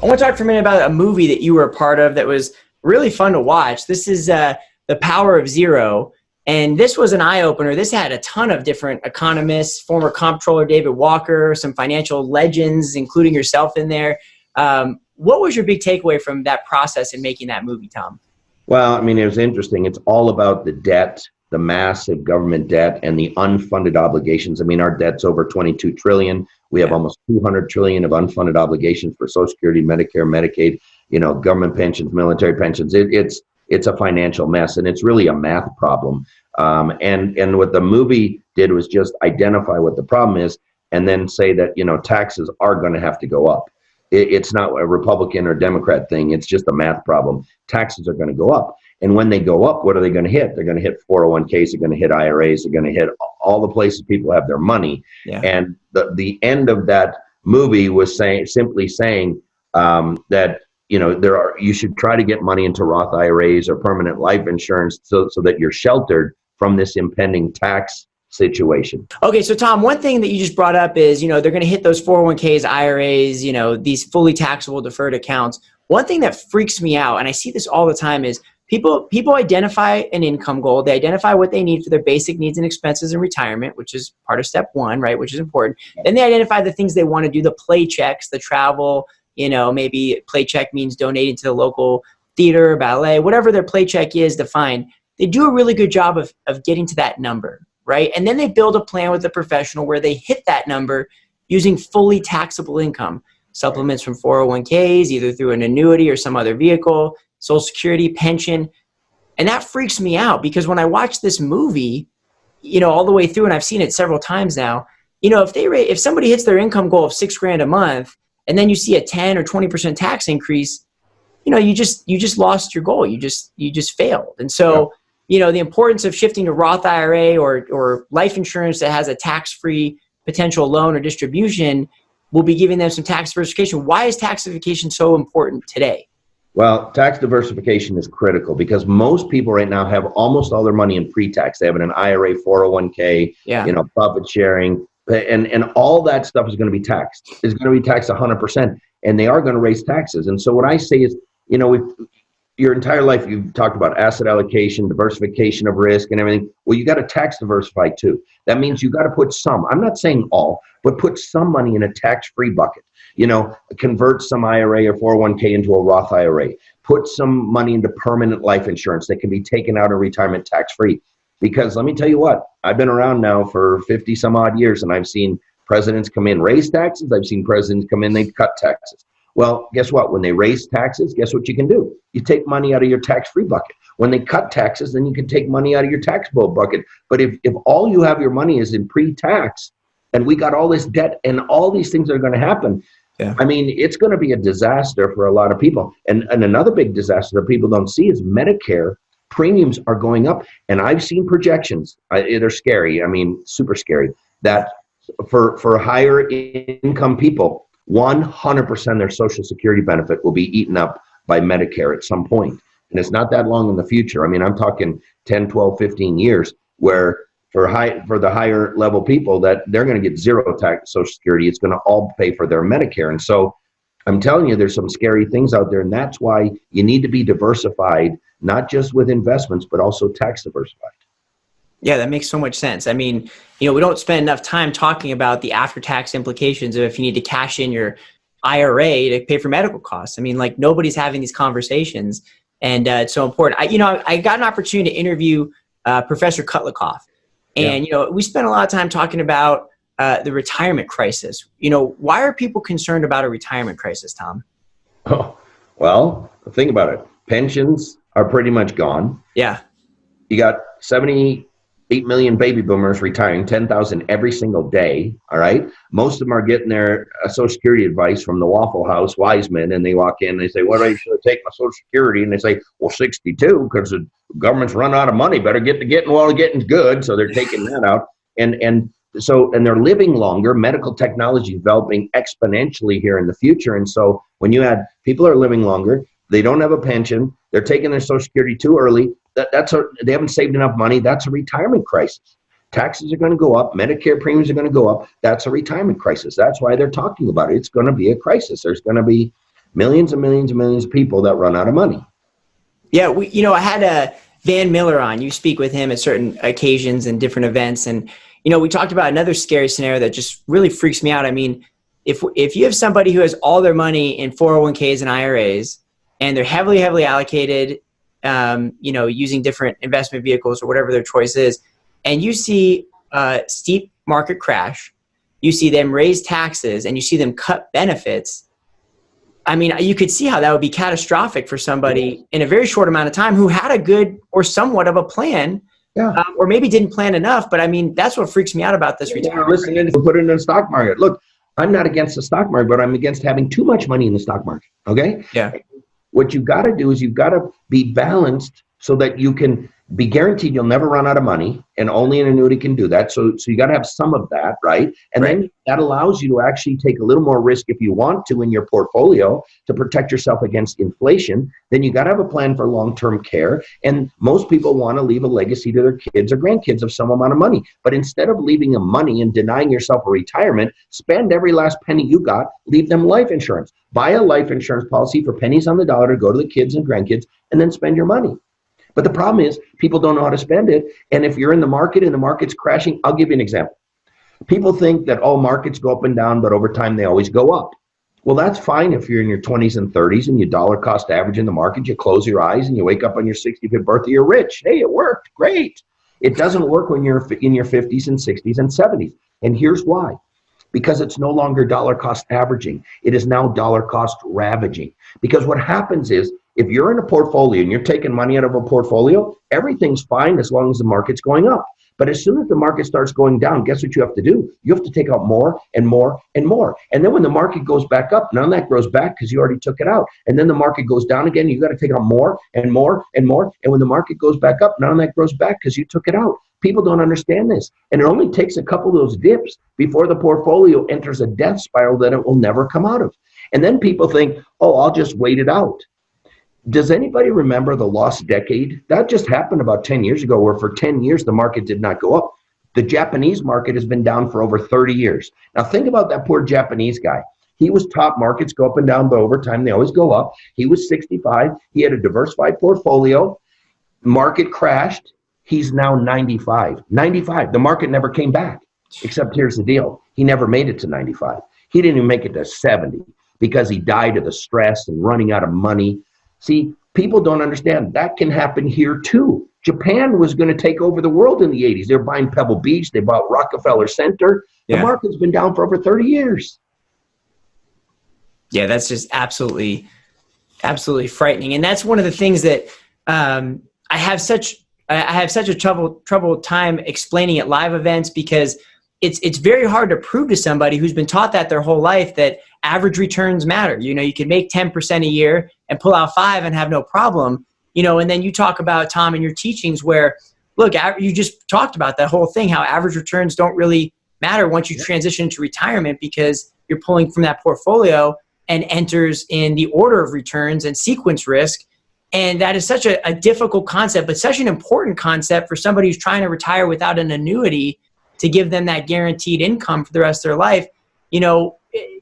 I want to talk for a minute about a movie that you were a part of that was really fun to watch. This is The Power of Zero. And this was an eye-opener. This had a ton of different economists, former comptroller David Walker, some financial legends, including yourself in there. What was your big takeaway from that process in making that movie, Tom? Well, I mean, it was interesting. It's all about the debt, the massive government debt, and the unfunded obligations. I mean, our debt's over 22 trillion. We have almost 200 trillion of unfunded obligations for Social Security, Medicare, Medicaid, government pensions, military pensions. It's a financial mess, and it's really a math problem. And what the movie did was just identify what the problem is, and then say that taxes are going to have to go up. It's not a Republican or Democrat thing. It's just a math problem. Taxes are going to go up. And when they go up, what are they going to hit? They're going to hit 401ks. They're going to hit IRAs. They're going to hit all the places people have their money. Yeah. And the end of that movie was simply saying that you should try to get money into Roth IRAs or permanent life insurance so that you're sheltered from this impending tax situation. Okay, so Tom, one thing that you just brought up is, they're going to hit those 401ks, IRAs, these fully taxable deferred accounts. One thing that freaks me out, and I see this all the time, is people identify an income goal. They identify what they need for their basic needs and expenses in retirement, which is part of step one, right? Which is important. Then they identify the things they want to do, the play checks, the travel, maybe play check means donating to the local theater, ballet, whatever their play check is defined. They do a really good job of getting to that number, right? And then they build a plan with a professional where they hit that number using fully taxable income, supplements from 401ks, either through an annuity or some other vehicle, Social Security, pension. And that freaks me out because when I watch this movie, all the way through, and I've seen it several times now, if somebody hits their income goal of $6,000 a month, and then you see a 10 or 20% tax increase, you just lost your goal. You just failed. And so, the importance of shifting to Roth IRA or life insurance that has a tax-free potential loan or distribution will be giving them some tax diversification. Why is tax diversification so important today? Well, tax diversification is critical because most people right now have almost all their money in pre-tax. They have an IRA, 401k, profit sharing, and all that stuff is going to be taxed. It's going to be taxed 100%, and they are going to raise taxes. And so what I say is, your entire life, you've talked about asset allocation, diversification of risk and everything. Well, you got to tax diversify too. That means you got to put some, I'm not saying all, but put some money in a tax-free bucket. Convert some IRA or 401k into a Roth IRA. Put some money into permanent life insurance that can be taken out of retirement tax-free. Because let me tell you what, I've been around now for 50 some odd years and I've seen presidents come in, raise taxes. I've seen presidents come in, they cut taxes. Well, guess what? When they raise taxes, guess what you can do? You take money out of your tax-free bucket. When they cut taxes, then you can take money out of your taxable bucket. But if all you have your money is in pre-tax, and we got all this debt and all these things are going to happen, I mean, it's going to be a disaster for a lot of people. And another big disaster that people don't see is Medicare premiums are going up. And I've seen projections. They're scary. I mean, super scary. That for higher income people, 100% of their Social Security benefit will be eaten up by Medicare at some point. And it's not that long in the future. I mean, I'm talking 10, 12, 15 years where for the higher level people that they're going to get zero tax Social Security. It's going to all pay for their Medicare. And so I'm telling you, there's some scary things out there. And that's why you need to be diversified, not just with investments, but also tax diversified. Yeah, that makes so much sense. I mean, we don't spend enough time talking about the after-tax implications of if you need to cash in your IRA to pay for medical costs. I mean, like nobody's having these conversations, and it's so important. I got an opportunity to interview Professor Kutlikoff, and we spent a lot of time talking about the retirement crisis. Why are people concerned about a retirement crisis, Tom? Oh, well, think about it. Pensions are pretty much gone. Yeah, you got 78 million baby boomers retiring, 10,000 every single day. All right. Most of them are getting their Social Security advice from the Waffle House wise men. And they walk in and they say, what, I should take my Social Security. And they say, well, 62, because the government's run out of money. Better get to getting while the getting's good. So they're taking that out. And they're living longer. Medical technology developing exponentially here in the future. And so when you add people are living longer, they don't have a pension, they're taking their Social Security too early. They haven't saved enough money. That's a retirement crisis. Taxes are going to go up. Medicare premiums are going to go up. That's a retirement crisis. That's why they're talking about it. It's going to be a crisis. There's going to be millions and millions and millions of people that run out of money. Yeah, I had Van Miller on. You speak with him at certain occasions and different events, and we talked about another scary scenario that just really freaks me out. I mean, if you have somebody who has all their money in 401ks and IRAs, and they're heavily allocated, using different investment vehicles or whatever their choice is, and you see a steep market crash, you see them raise taxes, and you see them cut benefits. I mean, you could see how that would be catastrophic for somebody in a very short amount of time who had a good or somewhat of a plan, or maybe didn't plan enough. But I mean, that's what freaks me out about this retirement. Listen, put it in the stock market. Look, I'm not against the stock market, but I'm against having too much money in the stock market. Okay? Yeah. What you've got to do is you've got to be balanced so that you can be guaranteed you'll never run out of money, and only an annuity can do that. So you got to have some of that, right? And then that allows you to actually take a little more risk if you want to in your portfolio to protect yourself against inflation. Then you got to have a plan for long-term care. And most people want to leave a legacy to their kids or grandkids of some amount of money. But instead of leaving them money and denying yourself a retirement, spend every last penny you got, leave them life insurance. Buy a life insurance policy for pennies on the dollar to go to the kids and grandkids, and then spend your money. But the problem is people don't know how to spend it. And if you're in the market and the market's crashing, I'll give you an example. People think that, markets go up and down, but over time they always go up. Well, that's fine if you're in your 20s and 30s and you dollar cost average in the market, you close your eyes and you wake up on your 65th birthday, you're rich. Hey, it worked. Great. It doesn't work when you're in your 50s and 60s and 70s. And here's why. Because it's no longer dollar cost averaging. It is now dollar cost ravaging. Because what happens is, if you're in a portfolio and you're taking money out of a portfolio, everything's fine as long as the market's going up. But as soon as the market starts going down, guess what you have to do? You have to take out more and more and more. And then when the market goes back up, none of that grows back because you already took it out. And then the market goes down again, you got to take out more and more and more. And when the market goes back up, none of that grows back because you took it out. People don't understand this. And it only takes a couple of those dips before the portfolio enters a death spiral that it will never come out of. And then people think, I'll just wait it out. Does anybody remember the lost decade? That just happened about 10 years ago, where for 10 years, the market did not go up. The Japanese market has been down for over 30 years. Now think about that poor Japanese guy. He was taught markets go up and down, but over time, they always go up. He was 65. He had a diversified portfolio. Market crashed. He's now 95. 95. The market never came back. Except here's the deal. He never made it to 95. He didn't even make it to 70 because he died of the stress and running out of money. See, people don't understand that can happen here too. Japan was going to take over the world in the 80s. They were buying Pebble Beach. They bought Rockefeller Center. The market's been down for over 30 years. Yeah, that's just absolutely frightening. And that's one of the things that I have such a trouble time explaining at live events, because it's very hard to prove to somebody who's been taught that their whole life that average returns matter. You can make 10% a year and pull out 5 and have no problem. And then you talk about, Tom, in your teachings where, look, you just talked about that whole thing, how average returns don't really matter once you transition to retirement, because you're pulling from that portfolio and enters in the order of returns and sequence risk. And that is such a difficult concept, but such an important concept for somebody who's trying to retire without an annuity to give them that guaranteed income for the rest of their life.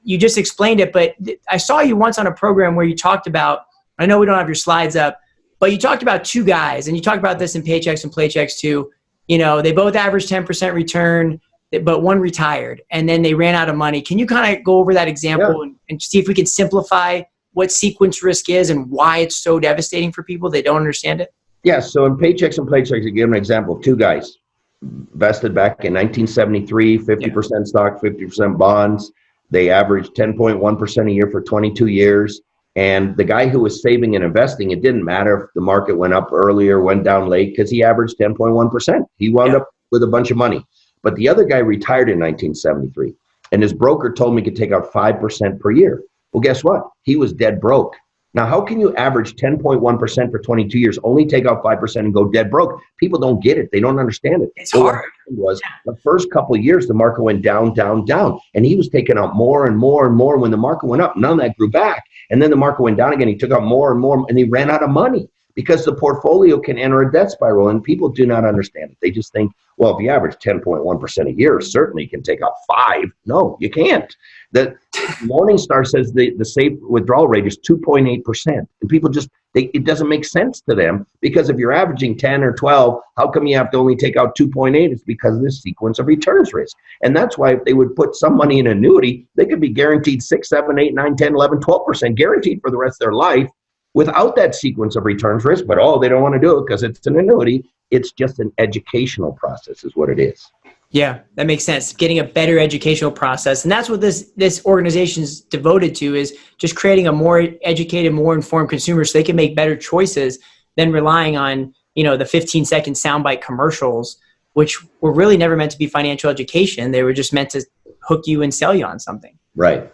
You just explained it, but I saw you once on a program where you talked about, I know we don't have your slides up, but you talked about 2 guys, and you talked about this in Paychecks and Playchecks too. They both averaged 10% return, but one retired, and then they ran out of money. Can you kind of go over that example and see if we can simplify what sequence risk is and why it's so devastating for people that don't understand it? Yes. So in Paychecks and Playchecks, you give an example of 2 guys vested back in 1973, 50% stock, 50% bonds. They averaged 10.1% a year for 22 years. And the guy who was saving and investing, it didn't matter if the market went up early or went down late, because he averaged 10.1%. He wound up with a bunch of money. But the other guy retired in 1973, and his broker told me he could take out 5% per year. Well, guess what? He was dead broke. Now, how can you average 10.1% for 22 years, only take out 5% and go dead broke? People don't get it. They don't understand it. It's hard. What the first couple of years, the market went down, down, down. And he was taking out more and more and more. When the market went up, none of that grew back. And then the market went down again. He took out more and more, and he ran out of money because the portfolio can enter a death spiral, and people do not understand it. They just think, well, if you average 10.1% a year, certainly you can take out 5. No, you can't. The Morningstar says the safe withdrawal rate is 2.8%. And people just, it doesn't make sense to them, because if you're averaging 10 or 12, how come you have to only take out 2.8? It's because of this sequence of returns risk. And that's why if they would put some money in annuity, they could be guaranteed 6, 7, 8, 9, 10, 11, 12% guaranteed for the rest of their life without that sequence of returns risk. But they don't want to do it because it's an annuity. It's just an educational process is what it is. Yeah, that makes sense. Getting a better educational process. And that's what this organization is devoted to, is just creating a more educated, more informed consumer so they can make better choices than relying on, the 15-second soundbite commercials, which were really never meant to be financial education. They were just meant to hook you and sell you on something. Right.